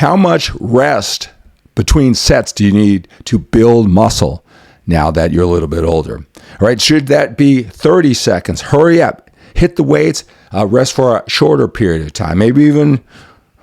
how much rest between sets do you need to build muscle now that you're a little bit older? All right, should that be 30 seconds? Hurry up, hit the weights, rest for a shorter period of time, maybe even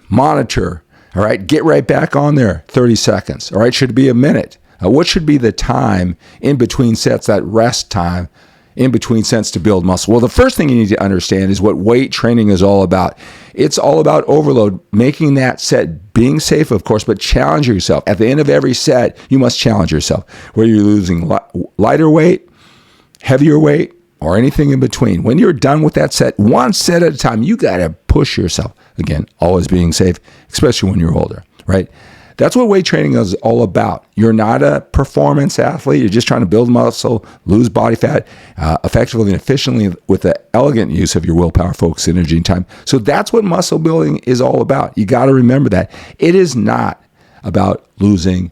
monitor. All right, get right back on there, 30 seconds. All right, should it be a minute? What should be the time in between sets, that rest time in between sets to build muscle? Well, the first thing you need to understand is what weight training is all about. It's all about overload, making that set, being safe, of course, but challenge yourself. At the end of every set, you must challenge yourself, whether you're losing lighter weight, heavier weight, or anything in between. When you're done with that set, one set at a time, you got to push yourself. Again, always being safe, especially when you're older, right? That's what weight training is all about. You're not a performance athlete. You're just trying to build muscle, lose body fat effectively and efficiently with the elegant use of your willpower, focus, energy, and time. So that's what muscle building is all about. You got to remember that. It is not about losing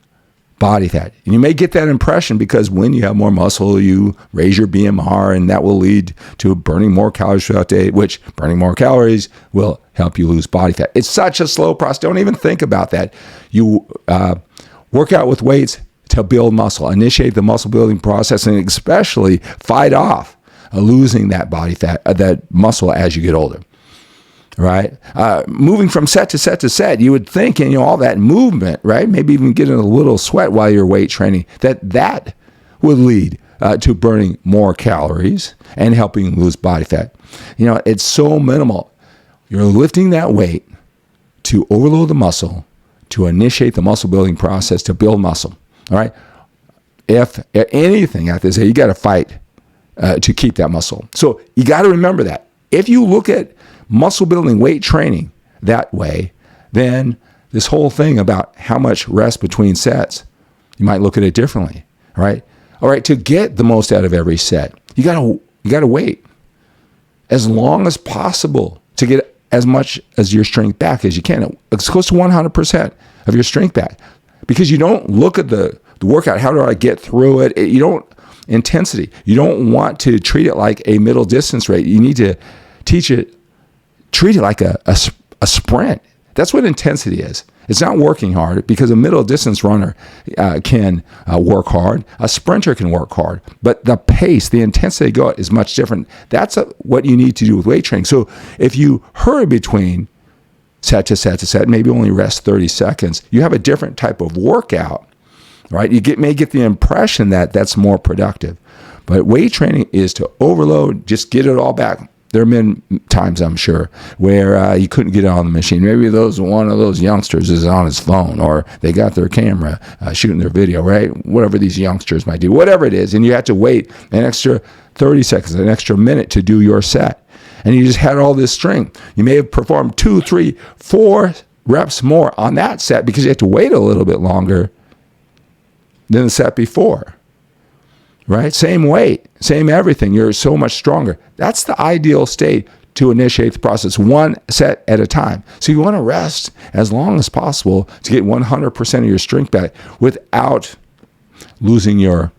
body fat. And you may get that impression because when you have more muscle, you raise your BMR, and that will lead to burning more calories throughout the day, which burning more calories will help you lose body fat. It's such a slow process. Don't even think about that. You work out with weights to build muscle, initiate the muscle building process, and especially fight off losing that body fat, that muscle as you get older. Right? Moving from set to set to set, you would think, and all that movement, right? Maybe even getting a little sweat while you're weight training, that would lead to burning more calories and helping lose body fat. It's so minimal. You're lifting that weight to overload the muscle, to initiate the muscle building process, to build muscle. All right? If anything at this, you got to fight to keep that muscle. So you got to remember that. If you look at muscle building, weight training that way, then this whole thing about how much rest between sets, you might look at it differently. All right, to get the most out of every set, you gotta wait as long as possible to get as much as your strength back as you can. It's close to 100% of your strength back, because you don't look at the workout, how do I get through it? You don't intensity. You don't want to treat it like a middle distance rate. You need to treat it like a sprint. That's what intensity is. It's not working hard, because a middle distance runner can work hard. A sprinter can work hard, but the pace, the intensity go is much different. That's what you need to do with weight training. So if you hurry between set to set to set, maybe only rest 30 seconds, you have a different type of workout, right? You may get the impression that that's more productive, but weight training is to overload, just get it all back. There have been times, I'm sure, where you couldn't get on the machine. Maybe one of those youngsters is on his phone, or they got their camera shooting their video, right? Whatever these youngsters might do, whatever it is, and you had to wait an extra 30 seconds, an extra minute to do your set. And you just had all this strength. You may have performed 2, 3, 4 reps more on that set because you had to wait a little bit longer than the set before. Right? Same weight, same everything. You're so much stronger. That's the ideal state to initiate the process, one set at a time. So you want to rest as long as possible to get 100% of your strength back without losing your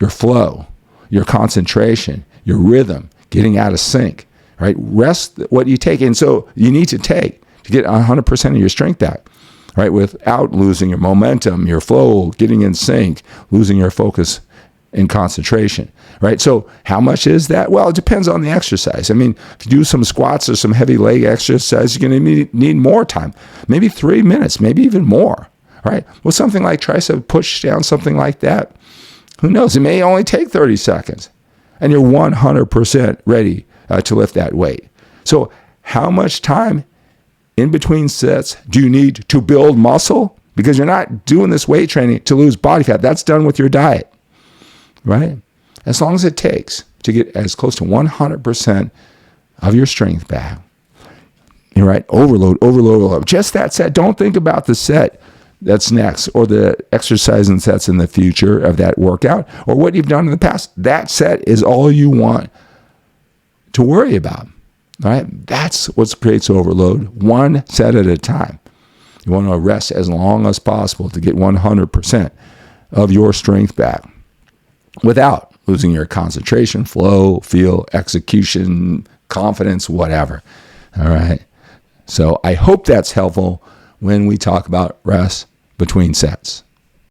flow, your concentration, your rhythm, getting out of sync. Right? Rest what you take. And so you need to take to get 100% of your strength back. Right? Without losing your momentum, your flow, getting in sync, losing your focus in concentration, right? So how much is that? Well, it depends on the exercise. I mean, if you do some squats or some heavy leg exercise, you're going to need more time, maybe 3 minutes, maybe even more, right? Well, something like tricep push down, something like that, who knows? It may only take 30 seconds, and you're 100% ready to lift that weight. So how much time in between sets do you need to build muscle? Because you're not doing this weight training to lose body fat. That's done with your diet. Right? As long as it takes to get as close to 100% of your strength back. You're right. Overload. Just that set. Don't think about the set that's next, or the exercise and sets in the future of that workout, or what you've done in the past. That set is all you want to worry about. Right? That's what creates overload, one set at a time. You want to rest as long as possible to get 100% of your strength back, without losing your concentration, flow, feel, execution, confidence, whatever. All right. So I hope that's helpful when we talk about rest between sets.